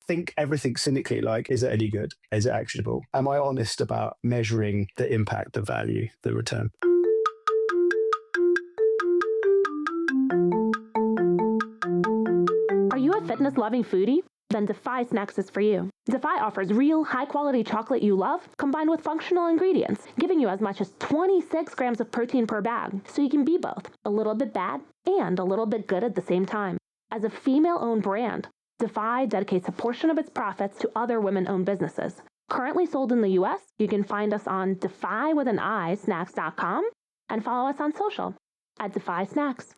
think everything cynically, like, is it any good? Is it actionable? Am I honest about measuring the impact, the value, the return? Are you a fitness-loving foodie? Then Defy Snacks is for you. Defy offers real, high-quality chocolate you love, combined with functional ingredients, giving you as much as 26 grams of protein per bag, so you can be both a little bit bad and a little bit good at the same time. As a female-owned brand, Defy dedicates a portion of its profits to other women-owned businesses. Currently sold in the US, you can find us on defy.snacks.com and follow us on social at Defy Snacks.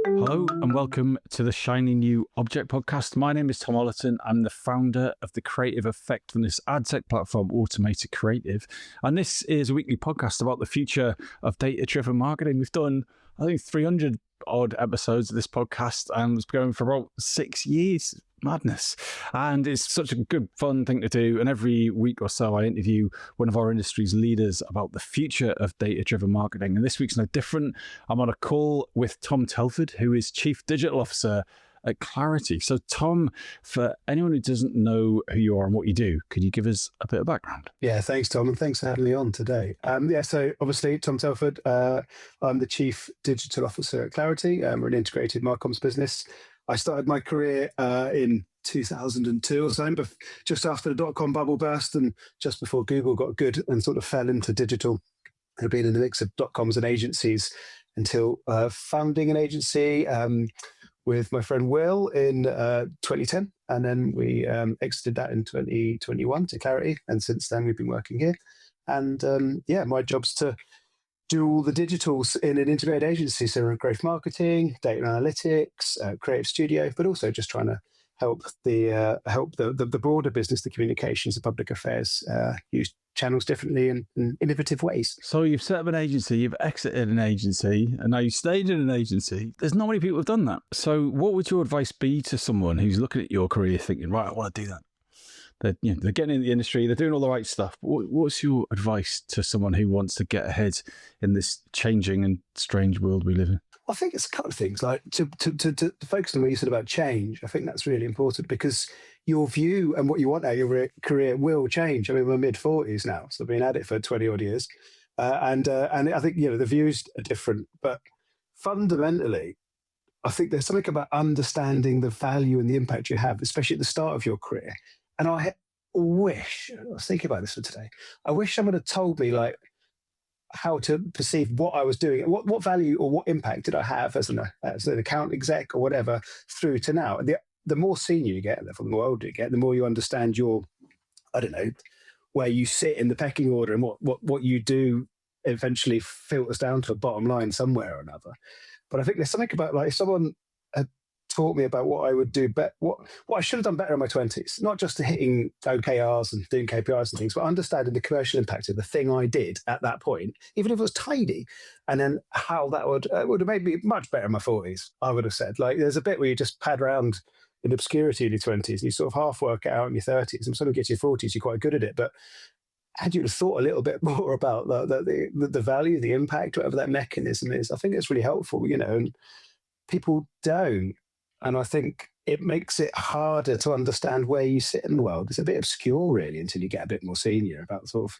Hello and welcome to the Shiny New Object podcast. My name is Tom Ollerton. I'm the founder of the creative effectiveness ad tech platform Automated Creative. And this is a weekly podcast about the future of data-driven marketing. We've done, I think, 300 odd episodes of this podcast and it's been going for about 6 years. Madness. And it's such a good, fun thing to do. And every week or so, I interview one of our industry's leaders about the future of data-driven marketing. And this week's no different. I'm on a call with Tom Telford, who is Chief Digital Officer at Clarity. So Tom, for anyone who doesn't know who you are and what you do, could you give us a bit of background? Yeah, thanks, Tom, and thanks for having me on today. So obviously, Tom Telford, I'm the Chief Digital Officer at Clarity. We're an integrated marcoms business. I started my career in 2002 or so, just after the dot-com bubble burst and just before Google got good and sort of fell into digital. I've been in the mix of dot-coms and agencies until founding an agency with my friend Will in 2010. And then we exited that in 2021 to Clarity. And since then, we've been working here. And my job's to do all the digitals in an integrated agency. So we're growth marketing, data analytics, creative studio, but also just trying to help the broader business, the communications, the public affairs, use channels differently and in innovative ways. So you've set up an agency, you've exited an agency, and now you stayed in an agency. There's not many people who've done that. So what would your advice be to someone who's looking at your career thinking, right, I want to do that? They're getting in the industry, they're doing all the right stuff. But what's your advice to someone who wants to get ahead in this changing and strange world we live in? I think it's a couple of things. Like to focus on what you said about change. I think that's really important because your view and what you want out of your career will change. I mean, we're mid-40s now, so I've been at it for 20 odd years, and I think the views are different. But fundamentally, I think there's something about understanding the value and the impact you have, especially at the start of your career. And I wish, I was thinking about this for today, I wish someone had told me like how to perceive what I was doing, what value or what impact did I have as an account exec or whatever through to now. The more senior you get, the more older you get, the more you understand where you sit in the pecking order and what you do eventually filters down to a bottom line somewhere or another. But I think there's something about like if someone had taught me about what I would do, what I should have done better in my 20s, not just hitting OKRs and doing KPIs and things, but understanding the commercial impact of the thing I did at that point, even if it was tiny, and then how that would have made me much better in my 40s, I would have said. Like there's a bit where you just pad around in obscurity in your 20s and you sort of half work it out in your 30s, and sort of get to your 40s, you're quite good at it. But had you thought a little bit more about the value, the impact, whatever that mechanism is, I think it's really helpful, and people don't. And I think it makes it harder to understand where you sit in the world. It's a bit obscure, really, until you get a bit more senior about sort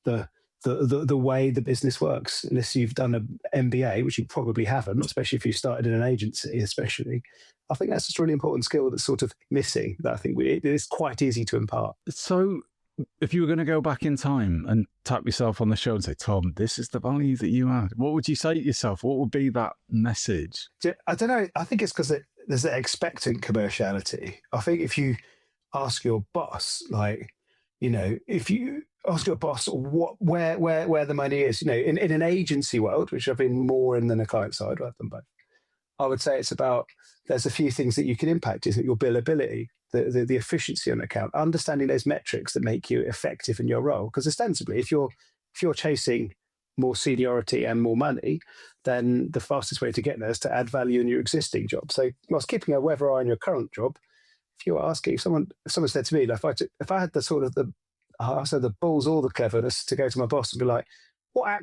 of the way the business works. Unless you've done an MBA, which you probably haven't, especially if you started in an agency, especially. I think that's just a really important skill that's sort of missing, that I think it is quite easy to impart. So if you were going to go back in time and tap yourself on the shoulder and say, Tom, this is the value that you add, what would you say to yourself? What would be that message? I don't know. I think it's because there's an expectant commerciality. I think if you ask your boss, if you ask your boss where the money is, in an agency world, which I've been more in than a client side rather than both, I would say it's about, there's a few things that you can impact, isn't it? Your billability, the efficiency on account, understanding those metrics that make you effective in your role. Because ostensibly, if you're chasing more seniority and more money, then the fastest way to get there is to add value in your existing job. So whilst keeping a weather eye on your current job, if you were asking, if someone said to me, like, if I had the balls or the cleverness to go to my boss and be like, what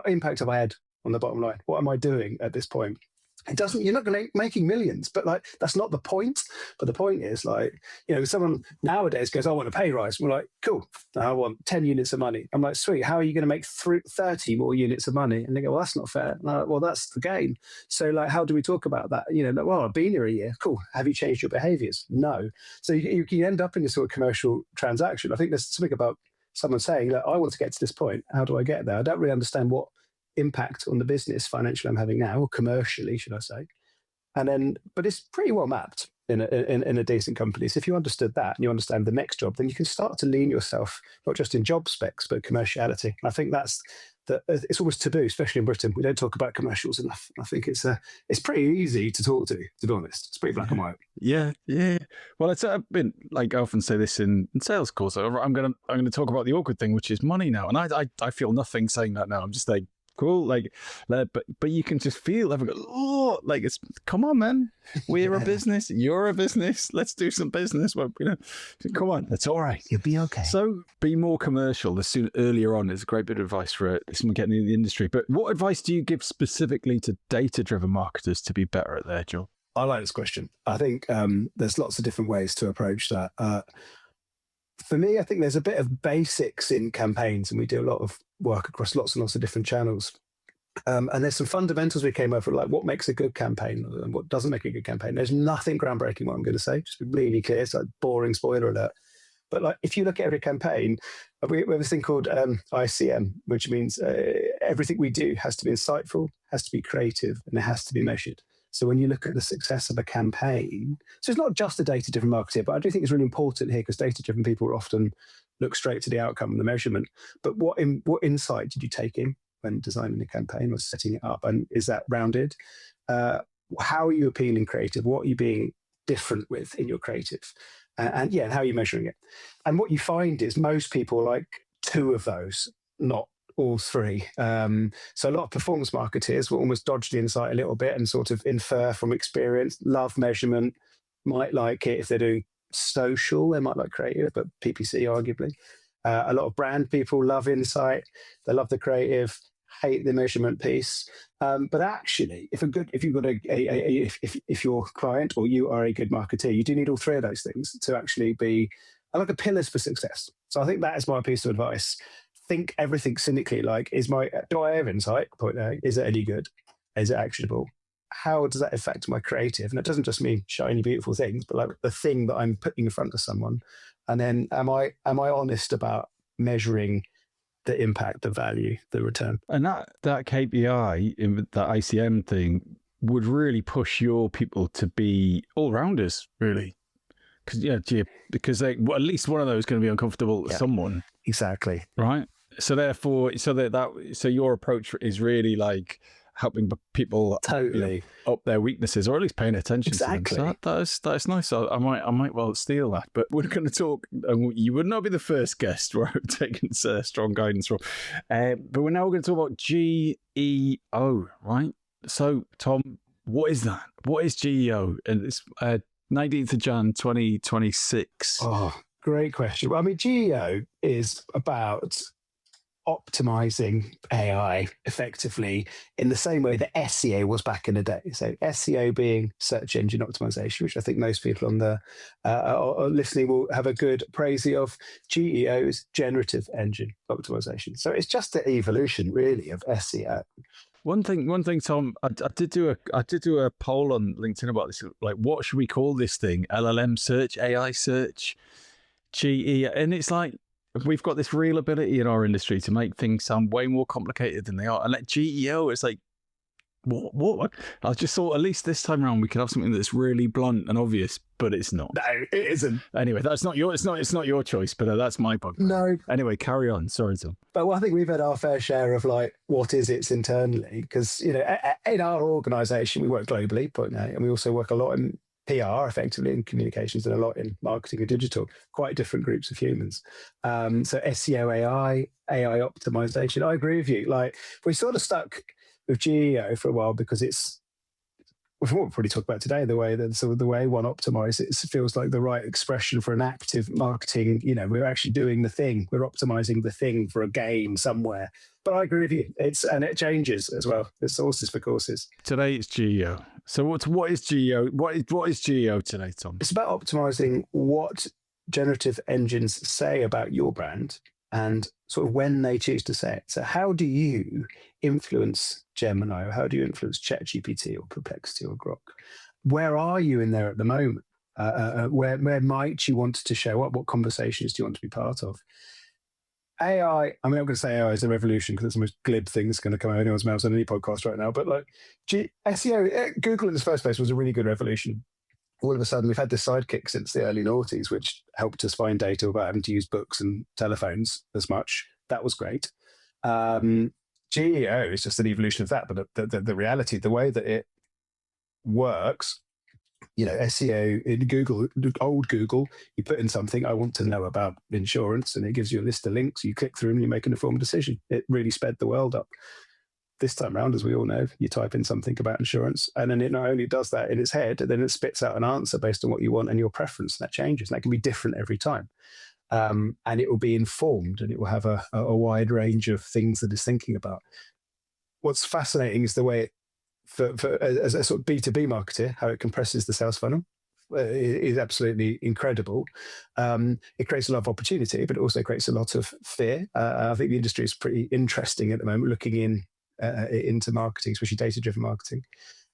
impact have I had on the bottom line? What am I doing at this point? It doesn't, you're not going to making millions, but like, that's not the point. But the point is like, someone nowadays goes, I want a pay rise. We're like, cool. I want 10 units of money. I'm like, sweet. How are you going to make 30 more units of money? And they go, well, that's not fair. And I'm like, well, that's the game. So like, how do we talk about that? Like, well, I've been here a year. Cool. Have you changed your behaviors? No. So you end up in this sort of commercial transaction. I think there's something about someone saying that I want to get to this point. How do I get there? I don't really understand what impact on the business financially I'm having now, or commercially, should I say. And then, but it's pretty well mapped in a decent company. So if you understood that and you understand the next job, then you can start to lean yourself, not just in job specs, but commerciality. I think it's almost taboo, especially in Britain. We don't talk about commercials enough. I think it's pretty easy to talk to be honest. It's pretty black and white. Yeah. Well, it's been like I often say this in sales calls. I'm gonna talk about the awkward thing, which is money now, and I feel nothing saying that now. I'm just like, cool, like, but you can just feel everyone go, oh, like, it's, come on, man, we're a business, you're a business, let's do some business. Well, come on, that's all right, you'll be okay. So be more commercial. Earlier on is a great bit of advice for someone getting in the industry. But what advice do you give specifically to data-driven marketers to be better at their job? I like this question. I think there's lots of different ways to approach that. For me, I think there's a bit of basics in campaigns, and we do a lot of work across lots and lots of different channels. And there's some fundamentals we came over, like what makes a good campaign and what doesn't make a good campaign. There's nothing groundbreaking what I'm going to say, just to be really clear. It's like boring spoiler alert. But like, if you look at every campaign, we have this thing called ICM, which means everything we do has to be insightful, has to be creative, and it has to be measured. So when you look at the success of a campaign, so it's not just a data-driven marketer, but I do think it's really important here because data-driven people often look straight to the outcome and the measurement. But what insight did you take in when designing a campaign or setting it up? And is that rounded? How are you appealing creative? What are you being different with in your creative? And how are you measuring it? And what you find is most people like two of those, not all three. So a lot of performance marketers will almost dodge the insight a little bit and sort of infer from experience, love measurement, might like it if they're doing social, they might like creative, but PPC arguably. A lot of brand people love insight, they love the creative, hate the measurement piece. But actually, if your client or you are a good marketer, you do need all three of those things to actually be like a pillars for success. So I think that is my piece of advice. Think everything cynically, like, do I have insight? Point A, is it any good? Is it actionable? How does that affect my creative? And it doesn't just mean shiny, beautiful things, but like the thing that I'm putting in front of someone. And then am I honest about measuring the impact, the value, the return? And that KPI in that ICM thing would really push your people to be all rounders, really. Because at least one of those is going to be uncomfortable with someone. Exactly. Right. So therefore, so your approach is really like helping people totally up their weaknesses, or at least paying attention to them. So that's nice. So I might well steal that. But we're going to talk. You would not be the first guest where I've taken strong guidance from. But we're going to talk about GEO, right? So Tom, what is that? What is GEO? And it's 19th of Jan 2026. Oh, great question. Well, I mean, GEO is about optimizing AI effectively in the same way that SEO was back in the day. So SEO being search engine optimization, which I think most people on the listening will have a good praise of. GEO is generative engine optimization. So it's just the evolution, really, of SEO. One thing, Tom, I did do a poll on LinkedIn about this. Like, what should we call this thing? LLM search, AI search, GE, and it's like, we've got this real ability in our industry to make things sound way more complicated than they are. And like GEO, it's like, what? I just thought at least this time around we could have something that's really blunt and obvious, but it's not. No, it isn't. Anyway, it's not your choice, but that's my bug. No. Anyway, carry on. Sorry, Tom. But I think we've had our fair share of like, what is it internally? Because, in our organisation, we work globally, and we also work a lot in PR, effectively, in communications, and a lot in marketing and digital, quite different groups of humans. So SEO, AI optimization, I agree with you. Like, we sort of stuck with GEO for a while because it's we'll probably talk about today, the way that sort of the way one optimize it feels like the right expression for an active marketing. We're actually doing the thing. We're optimizing the thing for a game somewhere. But I agree with you. And it changes as well. There's sources for courses. Today it's GEO. So what is GEO? What is GEO today, Tom? It's about optimizing what generative engines say about your brand and sort of when they choose to say it. So how do you influence Gemini, or how do you influence ChatGPT or Perplexity or Grok? Where are you in there at the moment? Where might you want to show up? What conversations do you want to be part of? AI, I'm going to say AI is a revolution because it's the most glib thing that's going to come out of anyone's mouth on any podcast right now. But like SEO, Google in the first place was a really good revolution. All of a sudden, we've had this sidekick since the early noughties, which helped us find data about having to use books and telephones as much. That was great. GEO is just an evolution of that. But the reality, the way that it works, SEO in Google, old Google, you put in something, I want to know about insurance, and it gives you a list of links. You click through them and you make an informed decision. It really sped the world up. This time around, as we all know, you type in something about insurance, and then it not only does that in its head, then it spits out an answer based on what you want and your preference. And that changes. And that can be different every time. And it will be informed, and it will have a wide range of things that it's thinking about. What's fascinating is the way it, as a sort of B2B marketer, how it compresses the sales funnel is absolutely incredible. It creates a lot of opportunity, but it also creates a lot of fear. I think the industry is pretty interesting at the moment, looking into marketing, especially data-driven marketing.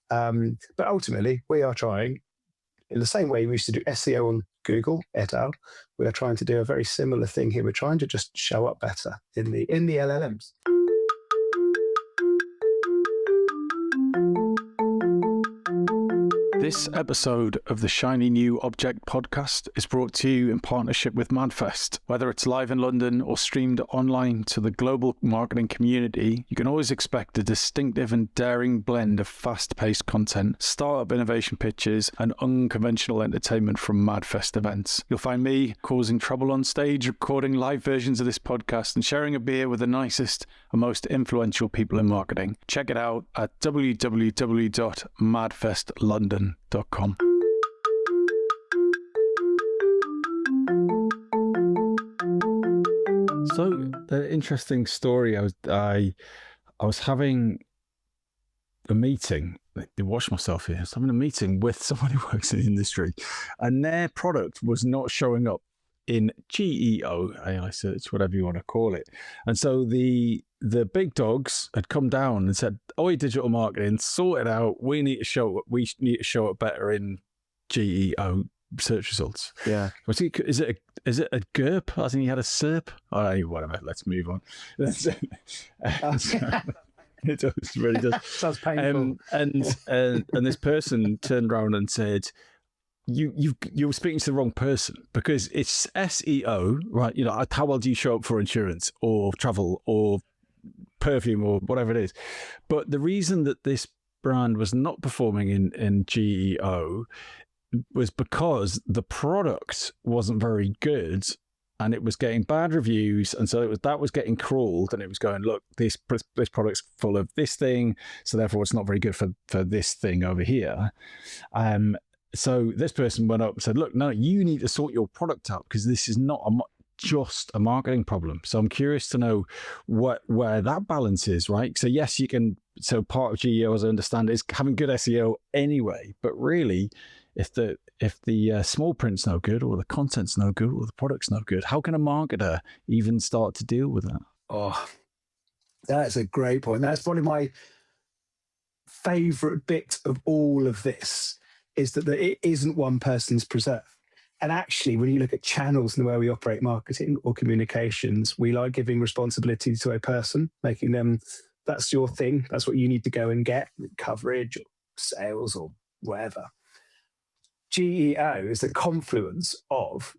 But ultimately, we are trying, in the same way we used to do SEO on Google, et al., we are trying to do a very similar thing here. We're trying to just show up better in the LLMs. This episode of the Shiny New Object podcast is brought to you in partnership with MadFest. Whether it's live in London or streamed online to the global marketing community, you can always expect a distinctive and daring blend of fast-paced content, startup innovation pitches, and unconventional entertainment from MadFest events. You'll find me causing trouble on stage, recording live versions of this podcast, and sharing a beer with the nicest and most influential people in marketing. Check it out at www.madfestlondon.com. So the interesting story, I was having a meeting. I watch myself here. I was having a meeting with someone who works in the industry, and their product was not showing up in GEO, AI search, whatever you want to call it. And so the big dogs had come down and said, "Oi, digital marketing, sort it out. We need to show up better in GEO search results." Yeah. Is it a GURP? I think he had a SERP. Oh, whatever. Let's move on. It does, really does. Sounds painful. And this person turned around and said, You were speaking to the wrong person, because it's SEO, right? How well do you show up for insurance or travel or perfume or whatever it is? But the reason that this brand was not performing in GEO was because the product wasn't very good, and it was getting bad reviews, and so that was getting crawled, and it was going, look, this product's full of this thing, so therefore it's not very good for this thing over here. So this person went up and said, look, no, you need to sort your product out, because this is not just a marketing problem. So I'm curious to know where that balance is, right? So yes, you can. So part of GEO, as I understand, is having good SEO anyway. But really, if the small print's no good, or the content's no good, or the product's no good, how can a marketer even start to deal with that? Oh, that's a great point. That's probably my favorite bit of all of this, is that it isn't one person's preserve. And actually, when you look at channels and the way we operate marketing or communications, we like giving responsibility to a person, making them, that's your thing. That's what you need to go and get, coverage or sales or whatever. GEO is the confluence of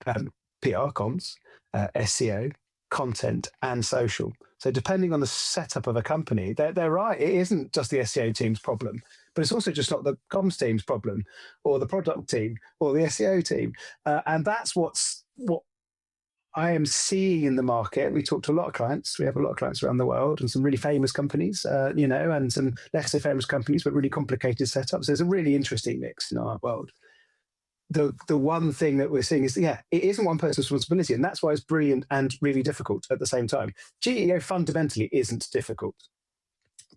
PR comms, SEO, content, and social. So depending on the setup of a company, they're right. It isn't just the SEO team's problem, but it's also just not the comms team's problem, or the product team, or the SEO team. And that's what I am seeing in the market, we talk to a lot of clients. We have a lot of clients around the world and some really famous companies, and some less so famous companies, but really complicated setups. There's a really interesting mix in our world. The one thing that we're seeing is, it isn't one person's responsibility. And that's why it's brilliant and really difficult at the same time. GEO fundamentally isn't difficult.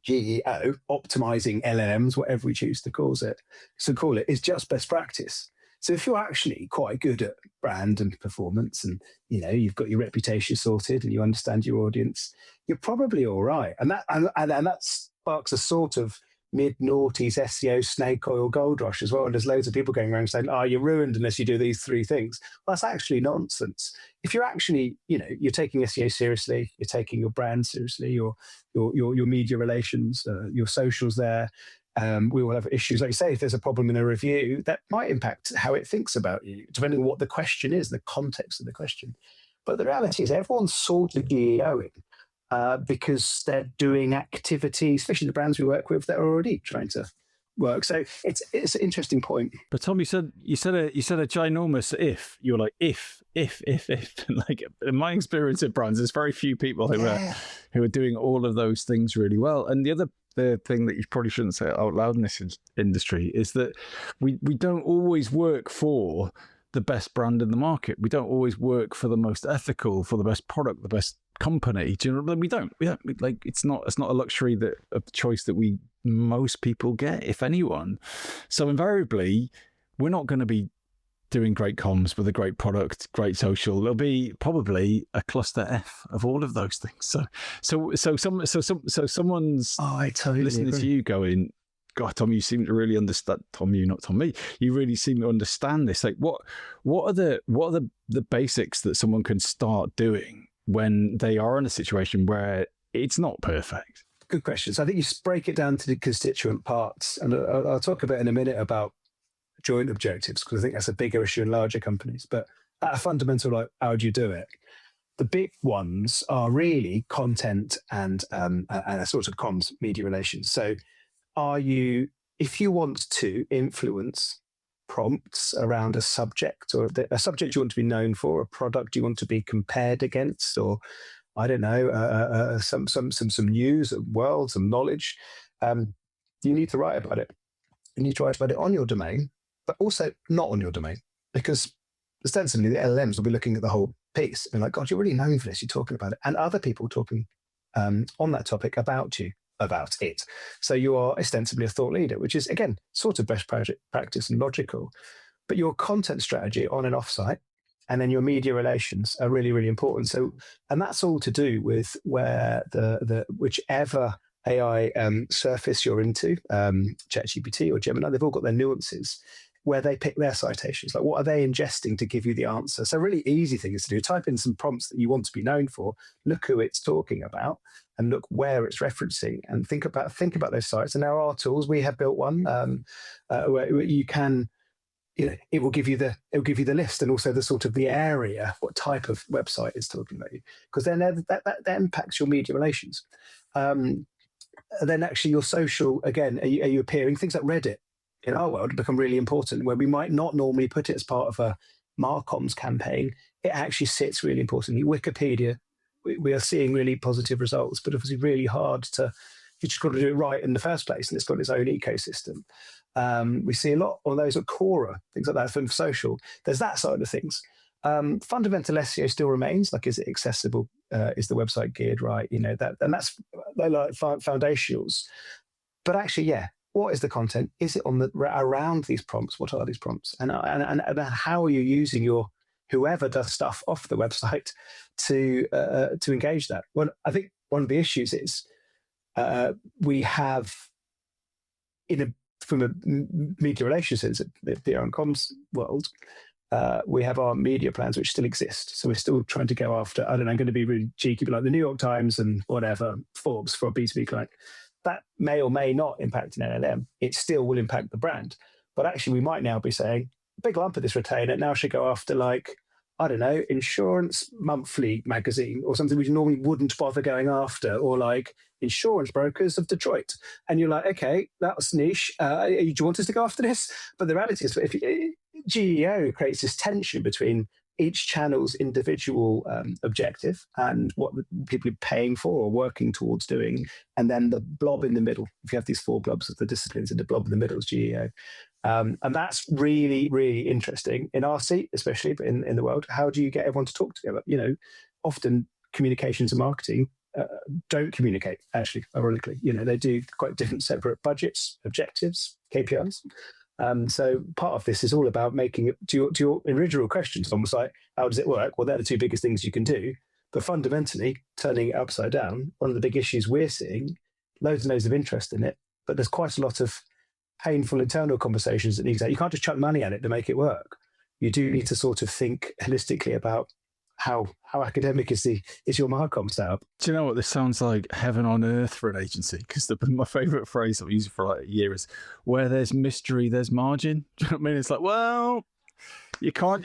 GEO, optimizing LLMs, whatever we choose to call it, is just best practice. So if you're actually quite good at brand and performance and, you've got your reputation sorted and you understand your audience, you're probably all right. And that sparks a sort of mid-noughties SEO snake oil gold rush as well. And there's loads of people going around saying, you're ruined unless you do these 3 things. Well, that's actually nonsense. If you're actually, you're taking SEO seriously, you're taking your brand seriously, your media relations, your socials there, we will have issues. Like you say, if there's a problem in a review, that might impact how it thinks about you, depending on what the question is, the context of the question. But the reality is everyone's sort of GEOing because they're doing activities, especially the brands we work with, that are already trying to work. So it's an interesting point. But Tom, you said a ginormous if. You were like if. Like in my experience at brands, there's very few people who are doing all of those things really well. And the thing that you probably shouldn't say out loud in this industry is that we don't always work for the best brand in the market. We don't always work for the most ethical, for the best product, the best company. Do you know what I mean? We don't like, it's not a luxury of choice that most people get, if anyone. So invariably, we're not going to be doing great comms with a great product, great social. There'll be probably a cluster F of all of those things. So someone's I totally listening agree to you going, God, Tom, you seem to really understand. Tom, you, not Tom, me. You really seem to understand this. Like, what are the basics that someone can start doing when they are in a situation where it's not perfect? Good question. So I think you break it down to the constituent parts, and I'll talk a bit in a minute about joint objectives, because I think that's a bigger issue in larger companies. But at a fundamental, like, how do you do it? The big ones are really content and a sort of comms, media relations. So if you want to influence prompts around a subject, or a subject you want to be known for, a product you want to be compared against, or I don't know, some news, a world, some knowledge, you need to write about it. You need to write about it on your domain, but also not on your domain, because ostensibly the LLMs will be looking at the whole piece and like, God, you're really known for this. You're talking about it, and other people talking on that topic about it. So you are ostensibly a thought leader, which is, again, sort of best practice and logical. But your content strategy on and off site, and then your media relations are really, really important. So, and that's all to do with where the whichever AI surface you're into, ChatGPT or Gemini, they've all got their nuances where they pick their citations. Like, what are they ingesting to give you the answer? So really easy thing is to do, type in some prompts that you want to be known for, look who it's talking about, and look where it's referencing, and think about those sites. And there are tools. We have built one where you can, it will give you the list, and also the sort of the area, what type of website is talking about you, because then that impacts your media relations. And then actually your social, again, are you appearing? Things like Reddit in our world become really important, where we might not normally put it as part of a Marcoms campaign. It actually sits really importantly. Wikipedia, we are seeing really positive results, but obviously really hard to, you just got to do it right in the first place, and it's got its own ecosystem. We see a lot on those at Quora, things like that from social. There's that side of things. Fundamental SEO still remains, like, is it accessible? Is the website geared right? That's like foundationals. But actually, what is the content? Is it around these prompts? What are these prompts? And how are you using your whoever does stuff off the website to engage that? Well, I think one of the issues is we have from a media relations sense, the PR and comms world, we have our media plans which still exist. So we're still trying to go after, I don't know, I'm going to be really cheeky, but like the New York Times and whatever, Forbes for a B2B client. That may or may not impact an LLM. It still will impact the brand. But actually, we might now be saying, a big lump of this retainer now should go after, like, I don't know, Insurance Monthly magazine, or something we normally wouldn't bother going after, or like Insurance Brokers of Detroit. And you're like, okay, that's niche. Do you want us to go after this? But the reality is, if GEO creates this tension between each channel's individual objective and what the people are paying for or working towards doing, and then the blob in the middle. If you have these 4 blobs of the disciplines, and the blob in the middle is GEO. And that's really, really interesting in our seat, especially, but in the world. How do you get everyone to talk together? Often communications and marketing don't communicate, actually, ironically. They do quite different separate budgets, objectives, KPIs. So part of this is all about making it, to your original questions, almost like, how does it work? Well, they're the 2 biggest things you can do. But fundamentally, turning it upside down, one of the big issues we're seeing, loads and loads of interest in it, but there's quite a lot of painful internal conversations that need to. You can't just chuck money at it to make it work. You do need to sort of think holistically about how academic is your Marcom setup. Do you know what? This sounds like heaven on earth for an agency, because my favourite phrase I've used for like a year is, where there's mystery, there's margin. Do you know what I mean? It's like, well, you can't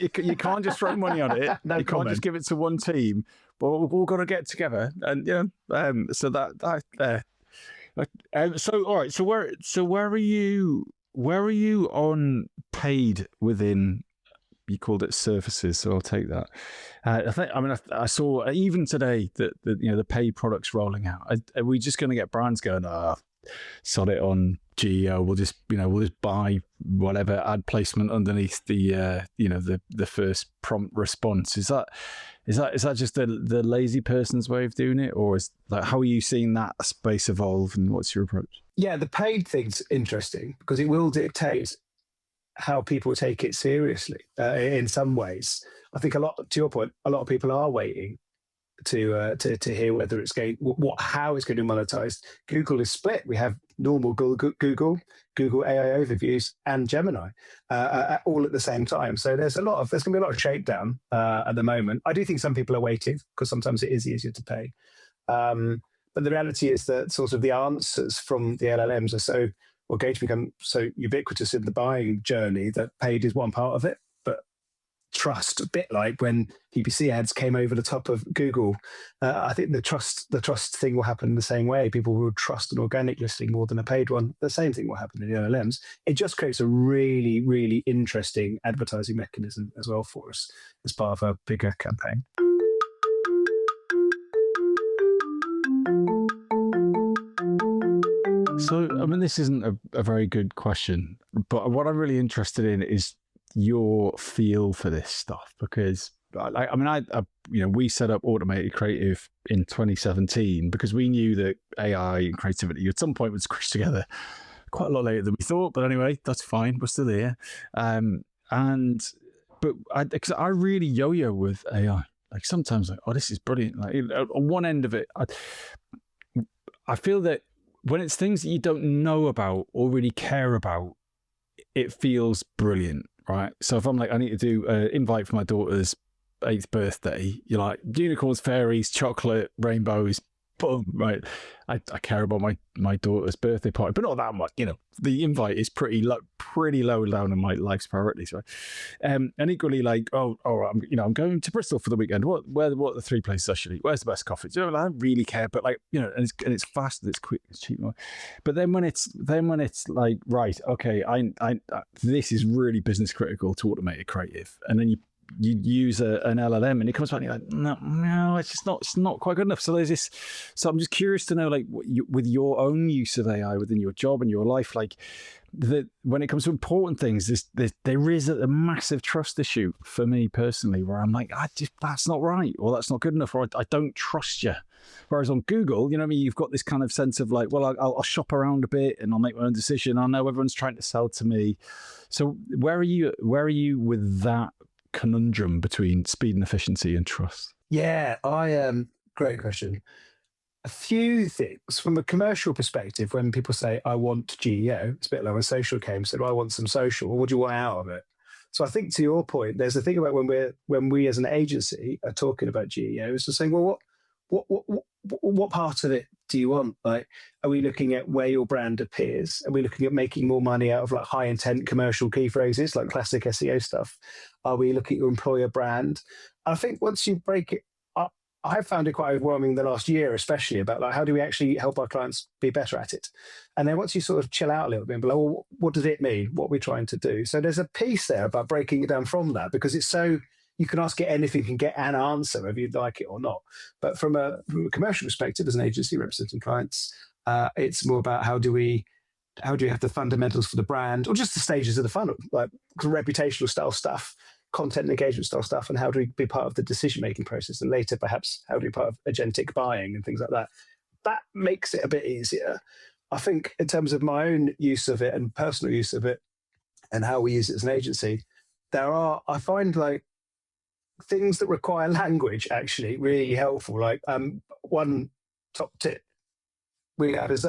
just throw money on it. No you comment. Can't just give it to one team. But we've all got to get together, and so that. So all right. So where are you on paid within? You called it services, so I'll take that. I saw even today that the paid products rolling out. Are we just going to get brands going, sod it on GEO? We'll just buy whatever ad placement underneath the first prompt response. Is that just the lazy person's way of doing it, or is like, how are you seeing that space evolve, and what's your approach? Yeah, the paid thing's interesting because it will dictate how people take it seriously in some ways. I think to your point, a lot of people are waiting to hear whether it's how it's going to be monetized. Google is split. We have normal Google AI overviews, and Gemini all at the same time. So there's going to be a lot of shakedown at the moment. I do think some people are waiting because sometimes it is easier to pay. But the reality is that sort of the answers from the LLMs are going to become so ubiquitous in the buying journey that paid is one part of it. But trust, a bit like when PPC ads came over the top of Google, I think the trust thing will happen in the same way. People will trust an organic listing more than a paid one. The same thing will happen in the LLMs. It just creates a really, really interesting advertising mechanism as well for us as part of a bigger campaign. So, this isn't a very good question, but what I'm really interested in is your feel for this stuff, because we set up Automated Creative in 2017 because we knew that AI and creativity at some point would squish together quite a lot later than we thought. But anyway, that's fine. We're still here. Because I really yo-yo with AI. Like sometimes, this is brilliant. Like on one end of it, I feel that when it's things that you don't know about or really care about, it feels brilliant, right? So if I'm like, I need to do an invite for my daughter's 8th birthday, you're like, unicorns, fairies, chocolate, rainbows, boom, right? I care about my daughter's birthday party, but not that much. The invite is pretty low down in my life's priorities, right? And equally, like, I'm going to Bristol for the weekend. What are the 3 places I should eat? Where's the best coffee? I don't really care, but like, and it's fast, and it's quick, it's cheap. But then when it's like, right, okay, I this is really business critical to Automated Creative, and then you use an LLM and it comes back and you're like, no, it's not quite good enough. So there's this. So I'm just curious to know, like, with your own use of AI within your job and your life, like, when it comes to important things, there is a massive trust issue for me personally, where I'm like, that's not right, or that's not good enough, or I don't trust you. Whereas on Google, you've got this kind of sense of like, well, I'll shop around a bit and I'll make my own decision. I know everyone's trying to sell to me. So where are you with that conundrum between speed and efficiency and trust? Yeah, great question. A few things from a commercial perspective. When people say, I want GEO, it's a bit like when social came, said, I want some social. Well, what do you want out of it? So I think to your point, there's a thing about when we as an agency are talking about GEO, is just saying, well, what part of it do you want? Like, are we looking at where your brand appears? Are we looking at making more money out of like high intent commercial key phrases, like classic SEO stuff? Are we looking at your employer brand? I think once you break it up, I've found it quite overwhelming the last year, especially about like, how do we actually help our clients be better at it? And then once you sort of chill out a little bit and be like, well, what does it mean? What are we trying to do? So there's a piece there about breaking it down from that, because it's so you can ask it anything and get an answer, whether you'd like it or not. But from a commercial perspective, as an agency representing clients, it's more about how do we have the fundamentals for the brand, or just the stages of the funnel, like reputational style stuff, content and engagement style stuff, and how do we be part of the decision-making process, and later perhaps how do we be part of agentic buying and things like that. That makes it a bit easier. I think in terms of my own use of it and personal use of it and how we use it as an agency, I find like things that require language actually really helpful. Like one top tip we had is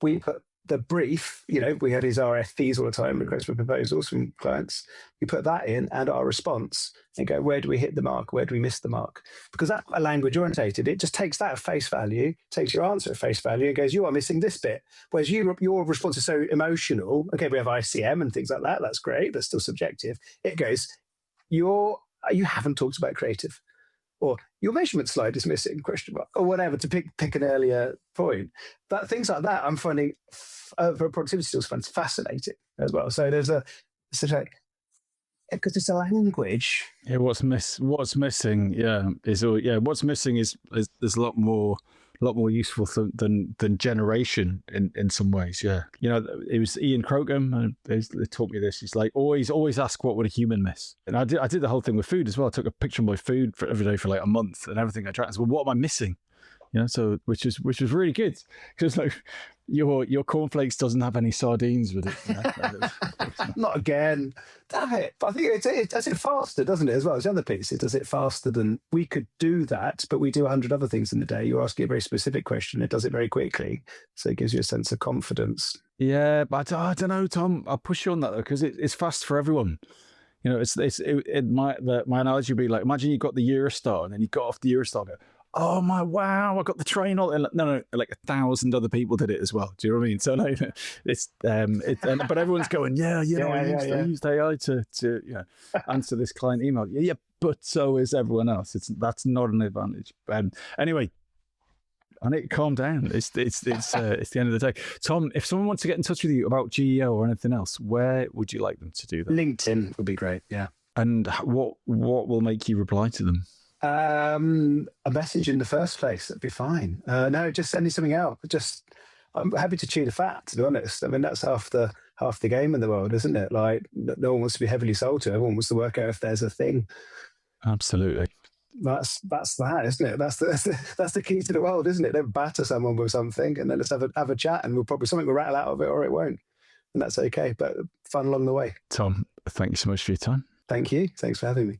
we put the brief, we had his RFPs all the time, requests for proposals from clients. We put that in and our response and go, where do we hit the mark? Where do we miss the mark? Because that language orientated, it just takes that at face value, takes your answer at face value and goes, you are missing this bit. Whereas your response is so emotional. Okay, we have ICM and things like that. That's great. That's still subjective. It goes, you haven't talked about creative. Or your measurement slide is missing, question mark, or whatever, to pick an earlier point. But things like that I'm finding, for productivity skills fans, fascinating as well. So there's because it's a language. Yeah, what's missing? Yeah, what's missing is there's a lot more useful than generation in some ways. Yeah, it was Ian Crocombe, and they taught me this. He's like, always ask what would a human miss. And I did the whole thing with food as well. I took a picture of my food for every day for like a month, and everything I tried. I said, well, what am I missing? So which was really good, because like your cornflakes doesn't have any sardines with it. Not again. Damn it. But I think it does it faster, doesn't it, as well? It's the other piece. It does it faster than we could do that, but we do 100 other things in the day. You're asking a very specific question. It does it very quickly. So it gives you a sense of confidence. Yeah, but I don't know, Tom. I'll push you on that, though, because it's fast for everyone. My analogy would be like, imagine you got the Eurostar and then you got off the Eurostar and go, oh my, wow, I got the train all. No, like 1,000 other people did it as well. Do you know what I mean? So like, but everyone's going, I used AI to answer this client email. Yeah, but so is everyone else. That's not an advantage. Anyway, I need to calm down. It's the end of the day. Tom, if someone wants to get in touch with you about GEO or anything else, where would you like them to do that? LinkedIn would be great. Yeah. And what will make you reply to them? A message in the first place, that'd be fine. No, just send me something else. I'm happy to chew the fat, to be honest. I mean, that's half the game in the world, isn't it? Like, no one wants to be heavily sold to. Everyone wants to work out if there's a thing. Absolutely. That's that, isn't it? That's the key to the world, isn't it? Don't batter someone with something, and then let's have a chat, and something will rattle out of it, or it won't, and that's okay. But fun along the way. Tom, thank you so much for your time. Thank you. Thanks for having me.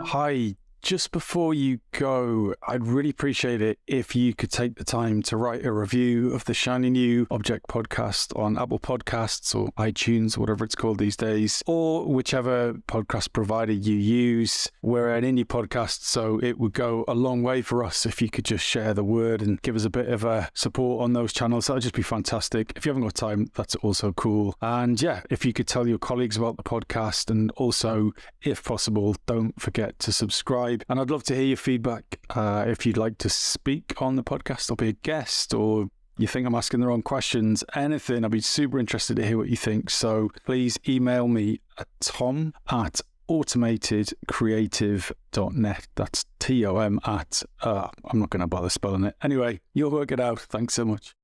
Hi, just before you go, I'd really appreciate it if you could take the time to write a review of the Shiny New Object podcast on Apple Podcasts or iTunes, whatever it's called these days, or whichever podcast provider you use. We're an indie podcast, so it would go a long way for us if you could just share the word and give us a bit of support on those channels. That would just be fantastic. If you haven't got time, that's also cool. And yeah, if you could tell your colleagues about the podcast, and also, if possible, don't forget to subscribe. And I'd love to hear your feedback. If you'd like to speak on the podcast or be a guest, or you think I'm asking the wrong questions, anything, I'd be super interested to hear what you think. So please email me at tom@automatedcreative.net. That's TOM at, I'm not going to bother spelling it. Anyway, you'll work it out. Thanks so much.